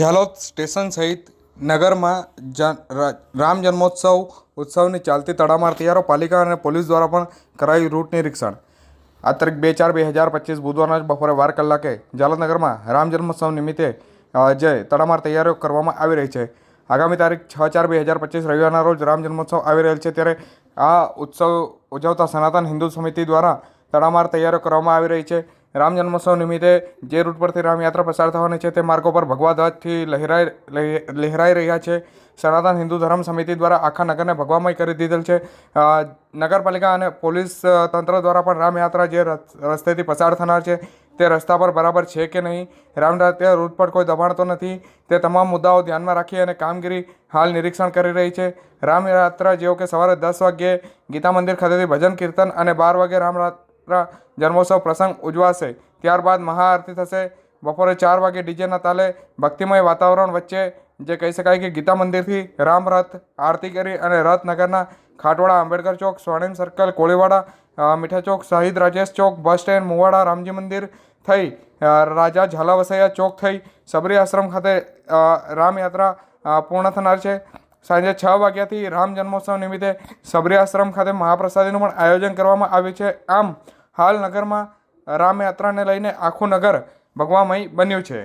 Jhalod station સહિત નગરમાં રામ જન્મોત્સવ ઉત્સવની ચાલતી તડામાર તૈયારીઓ પાલિકા અને પોલીસ દ્વારા પણ કરાયું રૂટ નિરીક્ષણ। આ તારીખ 2/4/2025 બુધવારના બપોરે 12 કલાકે ઝાલોદ નગરમાં રામ જન્મોત્સવ નિમિત્તે જે તડામાર તૈયારીઓ કરવામાં આવી રહી છે। આગામી તારીખ 6/4/2025 રવિવારના રોજ રામ જન્મોત્સવ આવી રહેલ છે, ત્યારે આ ઉત્સવ ઉજવતા સનાતન હિન્દુ સમિતિ દ્વારા તડામાર તૈયારીઓ કરવામાં આવી રહી છે। રામ જન્મોત્સવ નિમિત્તે જે રૂટ પરથી રામયાત્રા પસાર થવાની છે તે માર્ગો પર ભગવા ધ્વજથી લહેરાઈ રહ્યા છે। સનાતન હિન્દુ ધર્મ સમિતિ દ્વારા આખા નગરને ભગવામય કરી દીધેલ છે। નગરપાલિકા અને પોલીસ તંત્ર દ્વારા પણ રામયાત્રા જે રસ્તેથી પસાર થનાર છે તે રસ્તા પર બરાબર છે કે નહીં, રામયાત્રા રૂટ પર કોઈ દબાણ તો નથી, તે તમામ મુદ્દાઓ ધ્યાનમાં રાખી અને કામગીરી હાલ નિરીક્ષણ કરી રહી છે। રામયાત્રા જેવો કે સવારે 10 વાગ્યે ગીતા મંદિર ખાતેથી ભજન કીર્તન અને 12 વાગ્યે રામયાત્રા જન્મોત્સવ પ્રસંગ ઉજવાશે। ત્યારબાદ મહાઆરતી થશે। બપોરે 4 વાગે ડીજેના તાલે ભક્તિમય વાતાવરણ વચ્ચે જે કહી શકાય કે ગીતા મંદિરથી રામ રથ આરતી કરી અને રથ નગરના ખાટવાડા, આંબેડકર ચોક, સ્વર્ણિમ સર્કલ, કોળીવાડા, મીઠા ચોક, શહીદ રાજેશ ચોક, બસ સ્ટેન્ડ, મુવાડા, રામજી મંદિર થઈ રાજા ઝાલાવસૈયા ચોક થઈ સબરી આશ્રમ ખાતે રામયાત્રા પૂર્ણ થનાર છે। સાંજે 6 વાગ્યાથી રામ જન્મોત્સવ નિમિત્તે સબરી આશ્રમ ખાતે મહાપ્રસાદીનું પણ આયોજન કરવામાં આવ્યું છે। આમ હાલ નગરમાં રામયાત્રાને લઈને આખું નગર ભગવામય બન્યું છે।